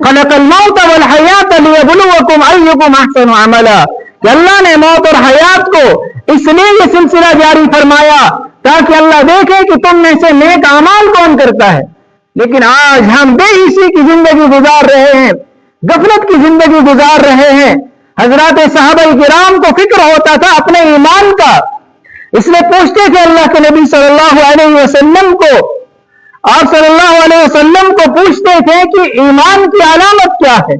خلق الموت والحیات لیبلوکم ایکم احسن عملا، کہ اللہ نے موت اور حیات کو اس لیے یہ سلسلہ جاری فرمایا تاکہ اللہ دیکھے کہ تم میں سے نیک اعمال کون کرتا ہے۔ لیکن آج ہم بے حسی کی زندگی گزار رہے ہیں، غفلت کی زندگی گزار رہے ہیں۔ حضرات صحابہ کرام کو فکر ہوتا تھا اپنے ایمان کا، اس لیے پوچھتے تھے اللہ کے نبی صلی اللہ علیہ وسلم کو، آپ صلی اللہ علیہ وسلم کو پوچھتے تھے کہ ایمان کی علامت کیا ہے،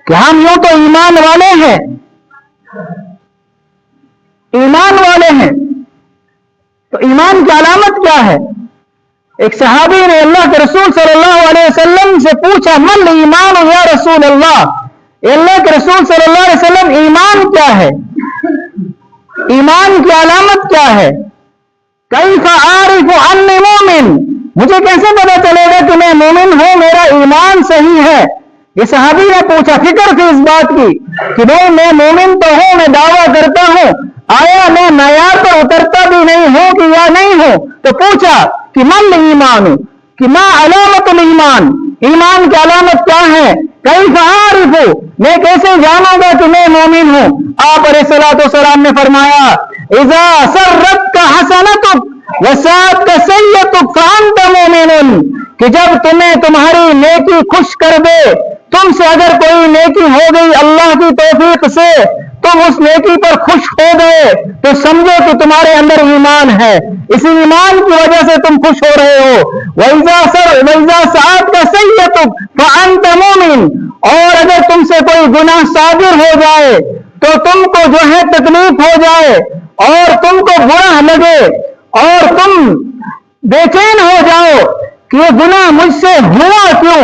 کہ ہم یوں تو ایمان والے ہیں، ایمان والے ہیں، تو ایمان کی علامت کیا ہے؟ ایک صحابی نے اللہ کے رسول صلی اللہ علیہ وسلم سے پوچھا، من ایمان یا رسول اللہ، اللہ کے رسول صلی اللہ علیہ وسلم ایمان کیا ہے، ایمان کی علامت کیا ہے؟ کیف اعرف انی مومن، مجھے کیسے پتا چلے گا کہ میں مومن ہوں، میرا ایمان صحیح ہے؟ یہ صحابی نے پوچھا، فکر تھی اس بات کی کہ بھائی میں مومن تو ہوں، میں دعویٰ کرتا ہوں، آیا میں معیار پر اترتا بھی نہیں ہوں کہ یا نہیں ہوں؟ تو پوچھا کہ من ایمان، کہ ما علامت الایمان، ایمان کی علامت کیا ہے؟ کیف اعرف، میں کیسے جانوں گا کہ میں مومن ہوں؟ آپ علیہ الصلوۃ والسلام نے فرمایا، اذا سرتک حسنتک وساءتک سیئتک فانت مومن، کہ جب تمہیں تمہاری نیکی خوش کر دے، تم سے اگر کوئی نیکی ہو گئی اللہ کی توفیق سے، تم اس نیکی پر خوش ہو گئے تو سمجھو کہ تمہارے اندر ایمان ہے، اس ایمان کی وجہ سے تم خوش ہو رہے ہو۔ وَإِذَا سَأَتْكَ سَيِّئَةٌ فَأَنْتَ مُؤْمِنٌ، اور اگر تم سے کوئی گناہ صادر ہو جائے تو تم کو جو ہے تکلیف ہو جائے اور تم کو برا لگے اور تم بے چین ہو جاؤ کہ یہ گناہ مجھ سے ہوا کیوں،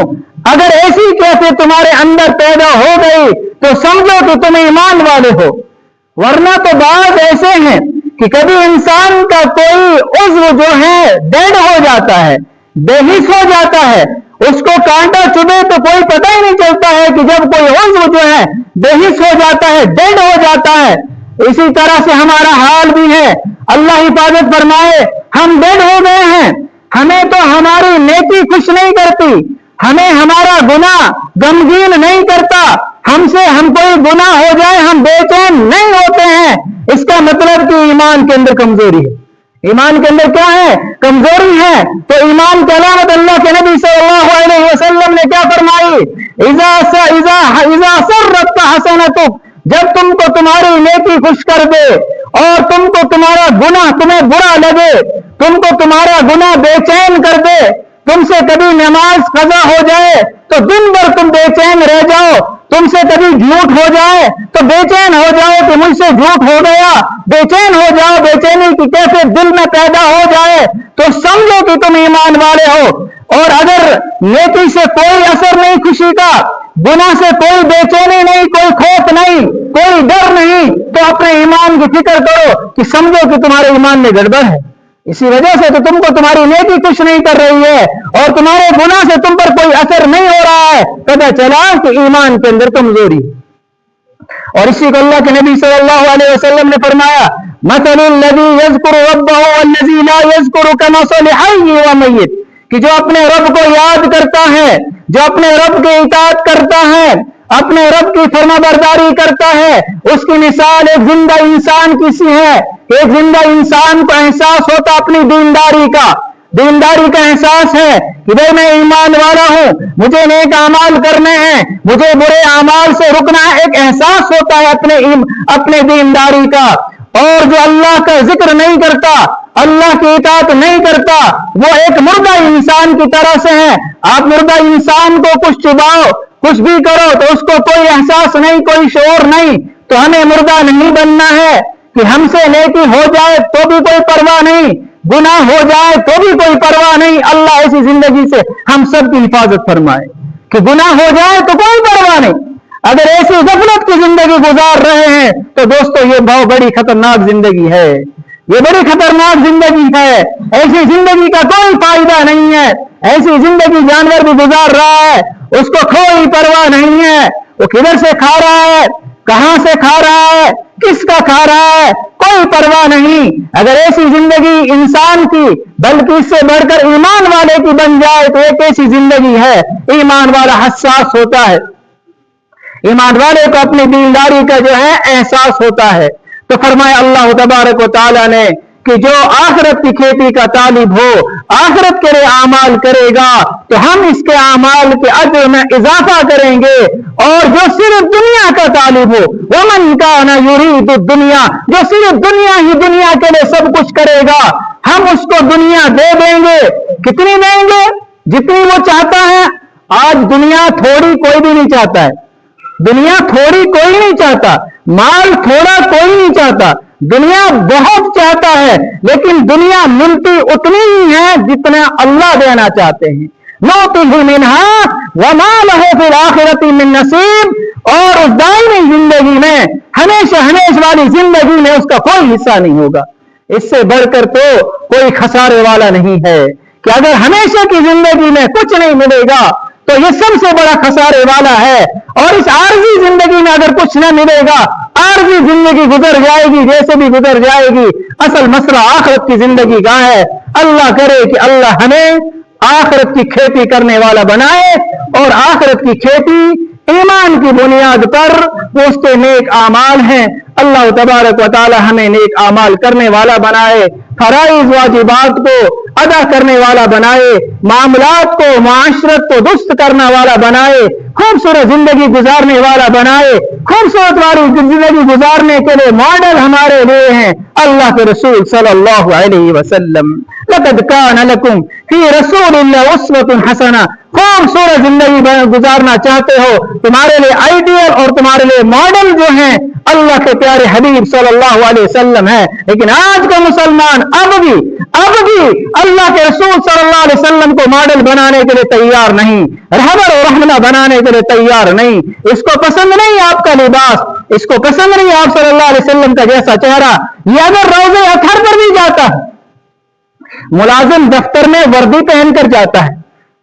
اگر ایسی کیفیت تمہارے اندر پیدا ہو گئی تو سمجھو کہ تم ایمان والے ہو۔ ورنہ تو بعض ایسے ہیں کہ کبھی انسان کا کوئی عضو جو ہے ڈیڈ ہو جاتا ہے، بے حس ہو جاتا ہے، اس کو کانٹا چبھے تو کوئی پتہ ہی نہیں چلتا ہے کہ جب کوئی عضو جو ہے بے حس ہو جاتا ہے، ڈیڈ ہو جاتا ہے، اسی طرح سے ہمارا حال بھی ہے۔ اللہ حفاظت فرمائے، ہم ڈیڈ ہو گئے ہیں، ہمیں تو ہماری نیکی خوش نہیں کرتی، ہمیں ہمارا گناہ غمگین نہیں کرتا، ہم کوئی گناہ ہو جائے ہم بے چین نہیں ہوتے ہیں۔ اس کا مطلب کہ ایمان کے اندر کمزوری ہے۔ ایمان کے اندر کیا ہے؟ کمزوری ہے۔ تو ایمان کی علامت اللہ کے نبی صلی اللہ علیہ وسلم نے کیا فرمائی؟ اذا سرتک حسنتک، جب تم کو تمہاری نیکی خوش کر دے اور تم کو تمہارا گناہ تمہیں برا لگے، تم کو تمہارا گناہ بے چین کر دے، تم سے کبھی نماز قضا ہو جائے تو دن بھر تم بے چین رہ جاؤ، تم سے کبھی جھوٹ ہو جائے تو بے چین ہو جاؤ کہ مجھ سے جھوٹ ہو گیا، بے چین ہو جاؤ، بے چینی کی کیفیت دل میں پیدا ہو جائے تو سمجھو کہ تم ایمان والے ہو۔ اور اگر نیکی سے کوئی اثر نہیں خوشی کا، گناہ سے کوئی بے چینی نہیں، کوئی خوف نہیں، کوئی ڈر نہیں، تو اپنے ایمان کی فکر کرو کہ سمجھو کہ تمہارے ایمان میں گڑبڑ ہے۔ اسی وجہ سے تو تم کو تمہاری نیکی خوش نہیں کر رہی ہے اور تمہارے گناہ سے تم پر کوئی اثر نہیں ہو رہا ہے، پتہ چلا کہ ایمان کے اندر کمزوری۔ اور اسی کو اللہ کے نبی صلی اللہ علیہ وسلم نے فرمایا، مثل الذی یذکر ربہ والذی لا یذکر کمثل حی ومیت، کہ جو اپنے رب کو یاد کرتا ہے، جو اپنے رب کی اطاعت کرتا ہے، اپنے رب کی فرما برداری کرتا ہے، اس کی مثال ایک زندہ انسان کی سی ہے۔ ایک زندہ انسان کو احساس ہوتا اپنی دینداری کا احساس ہے کہ بھائی میں ایمان والا ہوں، مجھے نیک اعمال کرنے ہیں، مجھے برے اعمال سے رکنا ہے، ایک احساس ہوتا ہے اپنے دینداری کا۔ اور جو اللہ کا ذکر نہیں کرتا، اللہ کی اطاعت نہیں کرتا، وہ ایک مردہ انسان کی طرح سے ہے۔ آپ مردہ انسان کو کچھ چباؤ، کچھ بھی کرو تو اس کو کوئی احساس نہیں، کوئی شعور نہیں۔ تو ہمیں مردہ نہیں بننا ہے کہ ہم سے نیکی ہو جائے تو بھی کوئی پرواہ نہیں، گناہ ہو جائے تو بھی کوئی پرواہ نہیں۔ اللہ ایسی زندگی سے ہم سب کی حفاظت فرمائے کہ گناہ ہو جائے تو کوئی پرواہ نہیں۔ اگر ایسی غفلت کی زندگی گزار رہے ہیں تو دوستو یہ بہت بڑی خطرناک زندگی ہے، یہ بڑی خطرناک زندگی ہے۔ ایسی زندگی کا کوئی فائدہ نہیں ہے۔ ایسی زندگی جانور بھی گزار رہا ہے، اس کو کوئی پرواہ نہیں ہے، وہ کدھر سے کھا رہا ہے، کہاں سے کھا رہا ہے، کس کا کھا رہا ہے، کوئی کوئی پرواہ نہیں. اگر ایسی زندگی انسان کی بلکہ اس سے بڑھ کر ایمان والے کی بن جائے تو ایک ایسی زندگی ہے. ایمان والا حساس ہوتا ہے, ایمان والے کو اپنی دینداری کا جو ہے احساس ہوتا ہے. تو فرمایا اللہ تبارک و تعالی نے کہ جو آخرت کی کھیتی کا طالب ہو, آخرت کے لیے اعمال کرے گا تو ہم اس کے اعمال کے اجر میں اضافہ کریں گے. اور جو صرف دنیا کا طالب ہو, ومن کان یرید الدنیا, جو صرف دنیا ہی دنیا کے لیے سب کچھ کرے گا, ہم اس کو دنیا دے دیں گے. کتنی دیں گے؟ جتنی وہ چاہتا ہے. آج دنیا تھوڑی کوئی بھی نہیں چاہتا ہے, دنیا تھوڑی کوئی نہیں چاہتا, مال تھوڑا کوئی نہیں چاہتا, دنیا بہت چاہتا ہے, لیکن دنیا ملتی اتنی ہی ہے جتنا اللہ دینا چاہتے ہیں. نؤتیہ منہا وما لہ فی الآخرۃ من نصیب, اور اس دائمی زندگی میں, ہمیشہ ہمیشہ والی زندگی میں اس کا کوئی حصہ نہیں ہوگا. اس سے بڑھ کر تو کوئی خسارے والا نہیں ہے کہ اگر ہمیشہ کی زندگی میں کچھ نہیں ملے گا تو یہ سب سے بڑا خسارے والا ہے. اور اس عارضی زندگی میں اگر کچھ نہ ملے گا, عارضی زندگی گزر جائے گی جیسے بھی گزر جائے گی. اصل مسئلہ آخرت کی زندگی کا ہے. اللہ کرے کہ اللہ ہمیں آخرت کی کھیتی کرنے والا بنائے, اور آخرت کی کھیتی ایمان کی بنیاد پر وہ اس کے نیک اعمال ہیں. اللہ تبارک و تعالی ہمیں نیک اعمال کرنے والا بنائے, فرائض واجبات کو ادا کرنے والا بنائے, معاملات کو معاشرت کو درست کرنے والا بنائے, خوبصورت زندگی گزارنے والا بنائے. خوبصورت والی زندگی گزارنے کے لیے ماڈل ہمارے لیے ہیں اللہ کے رسول صلی اللہ علیہ وسلم. لقد کان لکم فی رسول اللہ اسوۃ حسنہ. خوبصورت زندگی گزارنا چاہتے ہو, تمہارے لیے آئیڈیل اور تمہارے لیے ماڈل جو ہیں اللہ کے پیارے حبیب صلی اللہ علیہ وسلم ہے. لیکن آج کا مسلمان اب بھی اللہ کے رسول صلی اللہ علیہ وسلم کو ماڈل بنانے کے لیے تیار نہیں, رہبر اور رہنما بنانے کے لیے تیار نہیں. اس کو پسند نہیں آپ کا لباس, اس کو پسند نہیں آپ صلی اللہ علیہ وسلم کا جیسا چہرہ. یہ اگر روضے اطہر پر بھی جاتا ہے, ملازم دفتر میں وردی پہن کر جاتا ہے,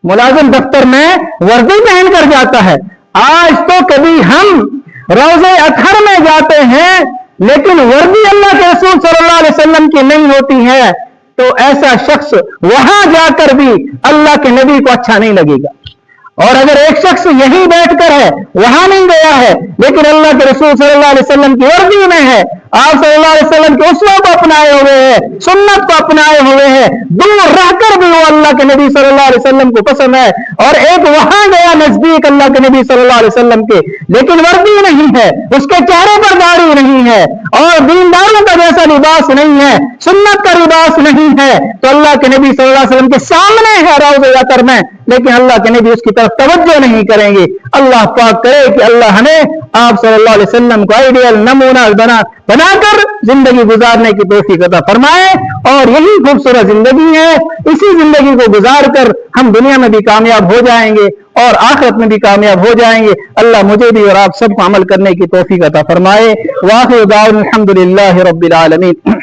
ملازم دفتر میں وردی پہن کر جاتا ہے. آج تو کبھی ہم روضے اطہر میں جاتے ہیں لیکن وردی اللہ کے رسول صلی اللہ علیہ وسلم کی نہیں ہوتی ہے, تو ایسا شخص وہاں جا کر بھی اللہ کے نبی کو اچھا نہیں لگے گا. اور اگر ایک شخص یہیں بیٹھ کر ہے, وہاں نہیں گیا ہے, لیکن اللہ کے رسول صلی اللہ علیہ وسلم کی وردی میں ہے, آپ صلی اللہ علیہ وسلم کے اسوہ کو اپنائے ہوئے ہیں, سنت کو اپنائے ہوئے ہیں, دور رہ کر بھی وہ اللہ کے نبی صلی اللہ علیہ وسلم کو پسند ہے. اور ایک وہاں گیا نزدیک اللہ کے نبی صلی اللہ علیہ وسلم کے, لیکن وردی نہیں ہے, اس کے چہرے پر داڑھی نہیں ہے, اور دینداروں کا جیسا لباس نہیں ہے, سنت کا لباس نہیں ہے, تو اللہ کے نبی صلی اللہ علیہ وسلم کے سامنے ہے روضہ اطہر میں, لیکن اللہ کے نبی اس کی طرف توجہ نہیں کریں گے. اللہ پاک کرے کہ اللہ ہمیں آپ صلی اللہ علیہ وسلم کو آئیڈیل نمونہ بنا کر زندگی گزارنے کی توفیق عطا فرمائے. اور یہی خوبصورت زندگی ہے, اسی زندگی کو گزار کر ہم دنیا میں بھی کامیاب ہو جائیں گے اور آخرت میں بھی کامیاب ہو جائیں گے. اللہ مجھے بھی اور آپ سب کو عمل کرنے کی توفیق عطا فرمائے. واخر دعوانا الحمدللہ رب العالمین.